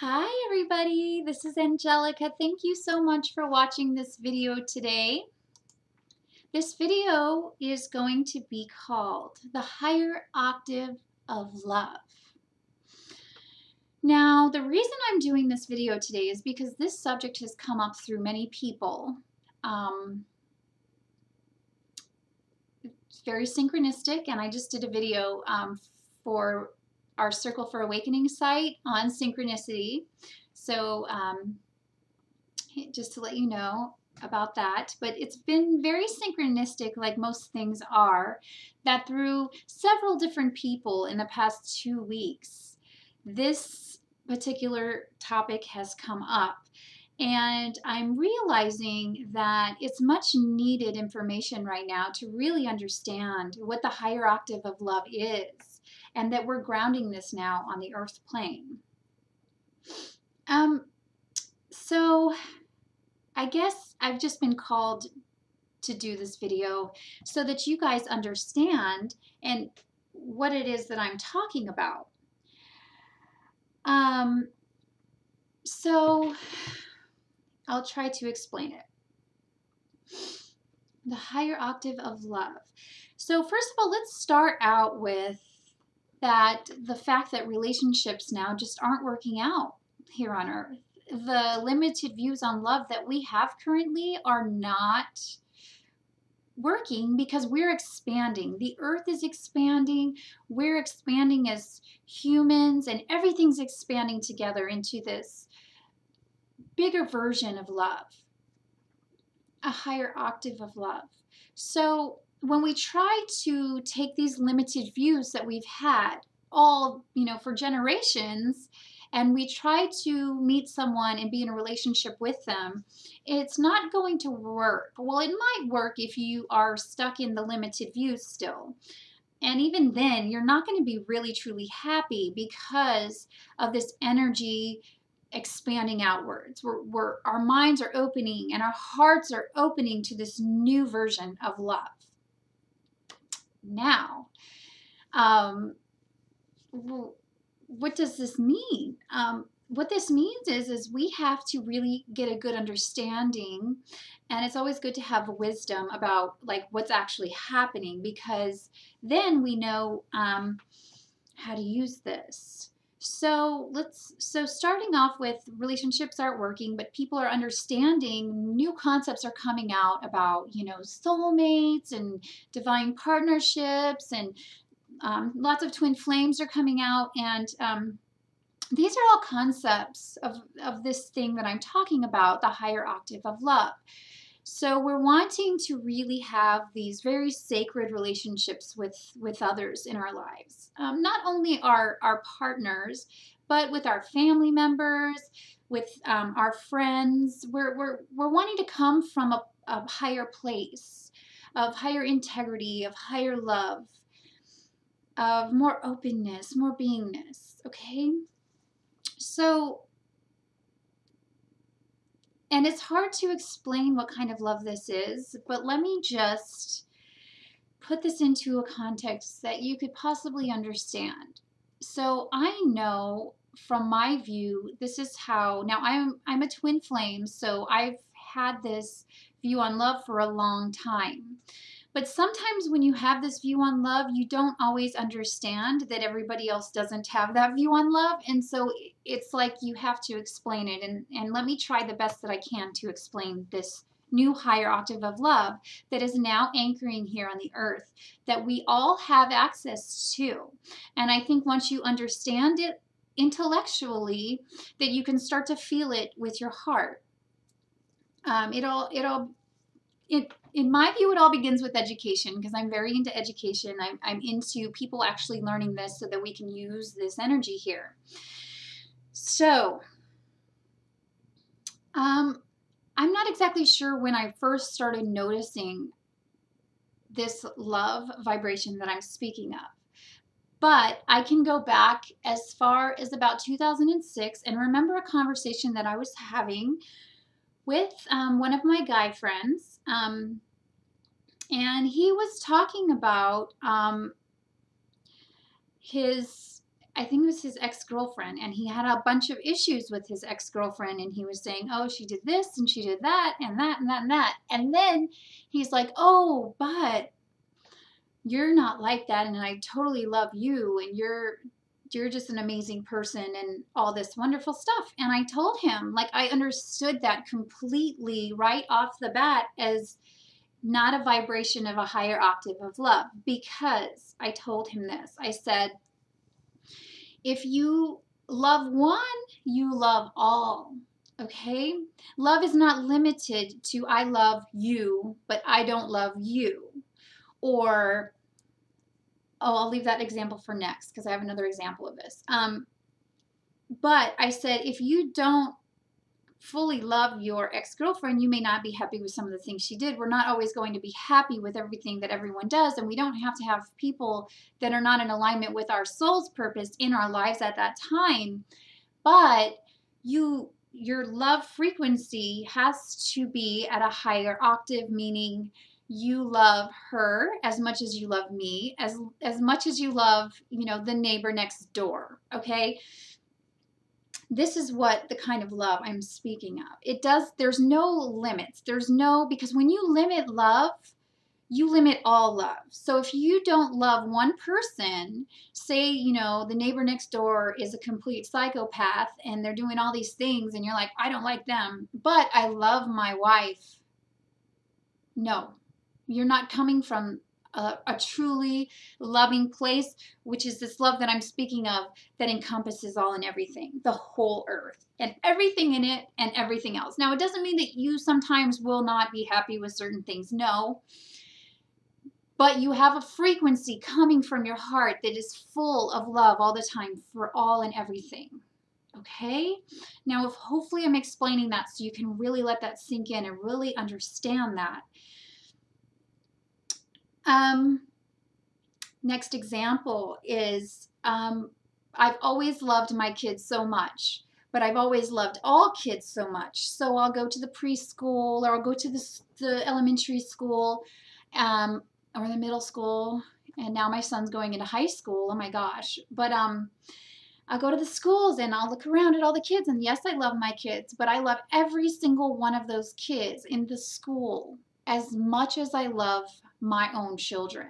Hi everybody, this is Angelica. Thank you so much for watching this video today. This video is going to be called The Higher Octave of Love. Now, the reason I'm doing this video today is because this subject has come up through many people. It's very synchronistic, and I just did a video for our Circle for Awakening site on synchronicity. So just to let you know about that, but it's been very synchronistic, like most things are, that through several different people in the past 2 weeks, this particular topic has come up. And I'm realizing that it's much needed information right now to really understand what the higher octave of love is, and that we're grounding this now on the earth plane. So I guess I've just been called to do this video so that you guys understand and what it is that I'm talking about. So I'll try to explain it. The higher octave of love. So first of all, let's start out with the fact that relationships now just aren't working out here on earth. The limited views on love that we have currently are not working because we're expanding. The earth is expanding. We're expanding as humans, and everything's expanding together into this bigger version of love, a higher octave of love. So when we try to take these limited views that we've had all, for generations, and we try to meet someone and be in a relationship with them, it's not going to work. Well, it might work if you are stuck in the limited views still. And even then, you're not going to be really, truly happy because of this energy expanding outwards. Our minds are opening and our hearts are opening to this new version of love. Now, what does this mean? What this means is we have to really get a good understanding, and it's always good to have wisdom about like what's actually happening, because then we know how to use this. So starting off with, relationships aren't working, but people are understanding, new concepts are coming out about, soulmates and divine partnerships, and lots of twin flames are coming out, and these are all concepts of this thing that I'm talking about, the higher octave of love. So we're wanting to really have these very sacred relationships with others in our lives. Not only our partners, but with our family members, with our friends. We're wanting to come from a higher place, of higher integrity, of higher love, of more openness, more beingness, okay? So, and it's hard to explain what kind of love this is, but let me just put this into a context that you could possibly understand. So I know from my view, this is how, now I'm a twin flame, so I've had this view on love for a long time. But sometimes when you have this view on love, you don't always understand that everybody else doesn't have that view on love. And so it's like you have to explain it. And let me try the best that I can to explain this new higher octave of love that is now anchoring here on the earth, that we all have access to. And I think once you understand it intellectually, that you can start to feel it with your heart. In my view, it all begins with education, because I'm very into education. I'm into people actually learning this so that we can use this energy here. So, I'm not exactly sure when I first started noticing this love vibration that I'm speaking of, but I can go back as far as about 2006 and remember a conversation that I was having with one of my guy friends. And he was talking about his I think it was his ex-girlfriend, and he had a bunch of issues with his ex-girlfriend, and he was saying, oh, she did this and she did that and that and that and that. And then he's like, oh, but you're not like that, and I totally love you, and you're just an amazing person and all this wonderful stuff. And I told him, like, I understood that completely right off the bat as not a vibration of a higher octave of love, because I told him this. I said, if you love one, you love all. Okay? Love is not limited to I love you, but I don't love you. Or, oh, I'll leave that example for next because I have another example of this. But I said, if you don't fully love your ex-girlfriend, you may not be happy with some of the things she did. We're not always going to be happy with everything that everyone does, and we don't have to have people that are not in alignment with our soul's purpose in our lives at that time. But your love frequency has to be at a higher octave, meaning you love her as much as you love me, as much as you love, the neighbor next door. Okay? This is what the kind of love I'm speaking of. There's no limits. Because when you limit love, you limit all love. So if you don't love one person, say, the neighbor next door is a complete psychopath and they're doing all these things and you're like, I don't like them, but I love my wife. No, you're not coming from a truly loving place, which is this love that I'm speaking of that encompasses all and everything, the whole earth and everything in it and everything else. Now, it doesn't mean that you sometimes will not be happy with certain things. No, but you have a frequency coming from your heart that is full of love all the time for all and everything. Okay? Now, hopefully I'm explaining that so you can really let that sink in and really understand that. Next example is, I've always loved my kids so much, but I've always loved all kids so much. So I'll go to the preschool, or I'll go to the elementary school, or the middle school, and now my son's going into high school. Oh my gosh. But I'll go to the schools and I'll look around at all the kids, and yes, I love my kids, but I love every single one of those kids in the school as much as I love my own children.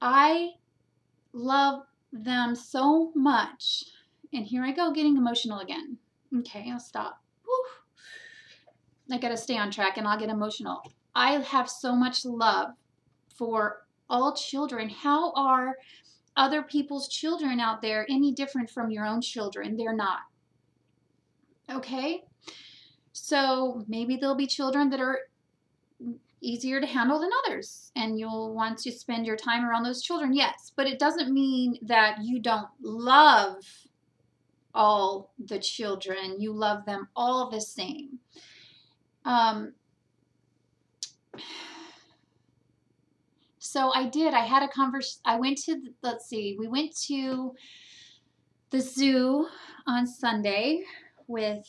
I love them so much. And here I go getting emotional again. Okay, I'll stop. Whew. I got to stay on track and I'll get emotional. I have so much love for all children. How are other people's children out there any different from your own children? They're not. Okay? So maybe there'll be children that are easier to handle than others, and you'll want to spend your time around those children. Yes, but it doesn't mean that you don't love all the children. You love them all the same. So I had a conversation. I went to, we went to the zoo on Sunday with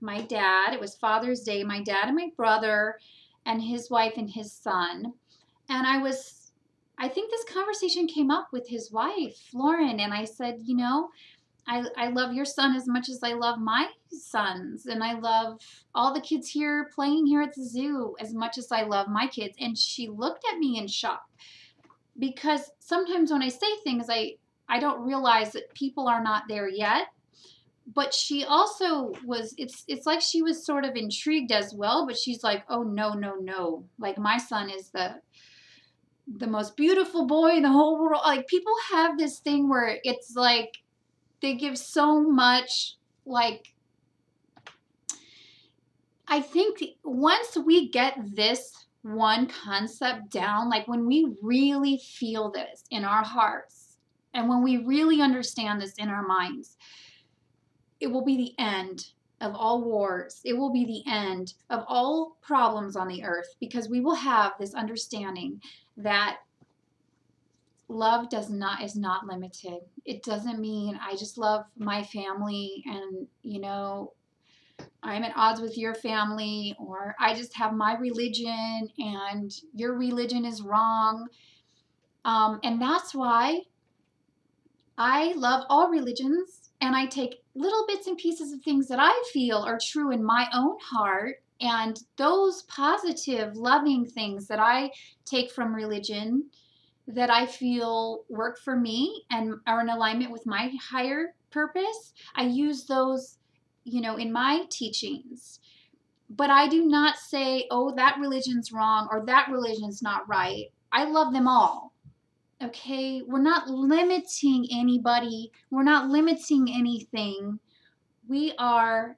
my dad. It was Father's Day. My dad and my brother and his wife and his son. And I think this conversation came up with his wife, Lauren, and I said, I love your son as much as I love my sons, and I love all the kids here playing here at the zoo as much as I love my kids. And she looked at me in shock, because sometimes when I say things, I don't realize that people are not there yet. But she also was, it's like she was sort of intrigued as well, but she's like, oh, no. Like, my son is the most beautiful boy in the whole world. Like, people have this thing where it's like they give so much, like, I think once we get this one concept down, like when we really feel this in our hearts and when we really understand this in our minds, it will be the end of all wars. It will be the end of all problems on the earth, because we will have this understanding that love is not limited. It doesn't mean I just love my family and, I'm at odds with your family, or I just have my religion and your religion is wrong. And that's why I love all religions, and I take little bits and pieces of things that I feel are true in my own heart, and those positive, loving things that I take from religion that I feel work for me and are in alignment with my higher purpose, I use those, in my teachings. But I do not say, oh, that religion's wrong or that religion's not right. I love them all. Okay, we're not limiting anybody, we're not limiting anything. We are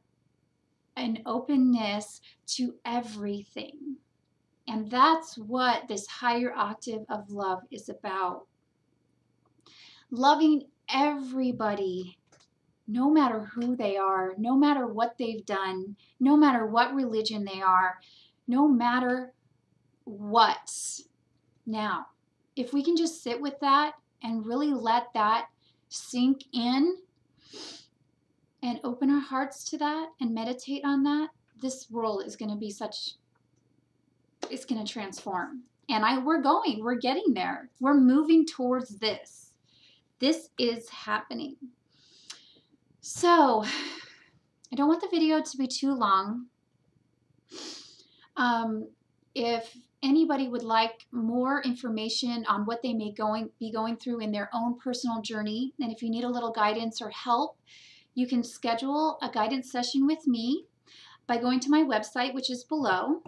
an openness to everything. And that's what this higher octave of love is about. Loving everybody, no matter who they are, no matter what they've done, no matter what religion they are, no matter what. Now, if we can just sit with that and really let that sink in and open our hearts to that and meditate on that, this world is going to be it's going to transform. And we're getting there. We're moving towards this. This is happening. So, I don't want the video to be too long. If anybody would like more information on what they may be going through in their own personal journey, and if you need a little guidance or help, you can schedule a guidance session with me by going to my website, which is below.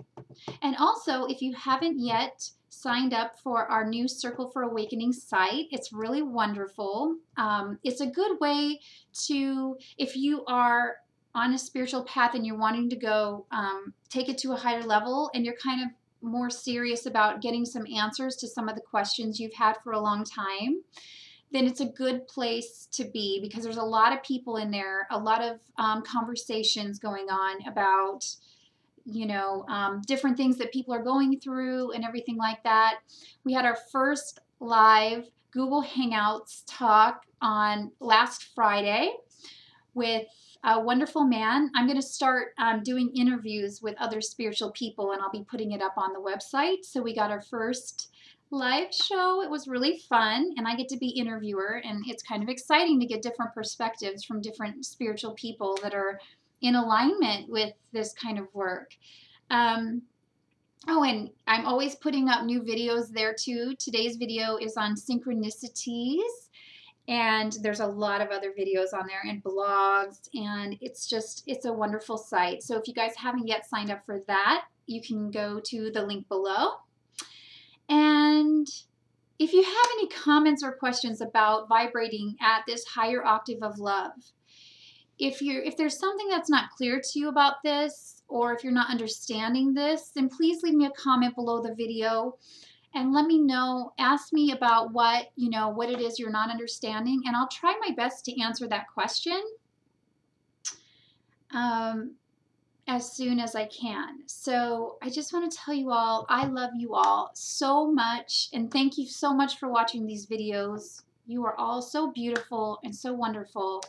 And also, if you haven't yet signed up for our new Circle for Awakening site, it's really wonderful. It's a good way to, if you are on a spiritual path and you're wanting to go take it to a higher level, and you're kind of more serious about getting some answers to some of the questions you've had for a long time, then it's a good place to be, because there's a lot of people in there, a lot of conversations going on about different things that people are going through and everything like that. We had our first live Google Hangouts talk on last Friday with a wonderful man. I'm going to start doing interviews with other spiritual people, and I'll be putting it up on the website. So we got our first live show. It was really fun, and I get to be interviewer, and it's kind of exciting to get different perspectives from different spiritual people that are in alignment with this kind of work. Oh, and I'm always putting up new videos there too. Today's video is on synchronicities, and there's a lot of other videos on there and blogs, and it's a wonderful site. So if you guys haven't yet signed up for that, you can go to the link below. And if you have any comments or questions about vibrating at this higher octave of love, if there's something that's not clear to you about this, or if you're not understanding this, then please leave me a comment below the video and let me know. Ask me about what it is you're not understanding, and I'll try my best to answer that question as soon as I can. So I just want to tell you all, I love you all so much, and thank you so much for watching these videos. You are all so beautiful and so wonderful,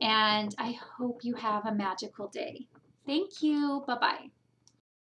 and I hope you have a magical day. Thank you. Bye-bye.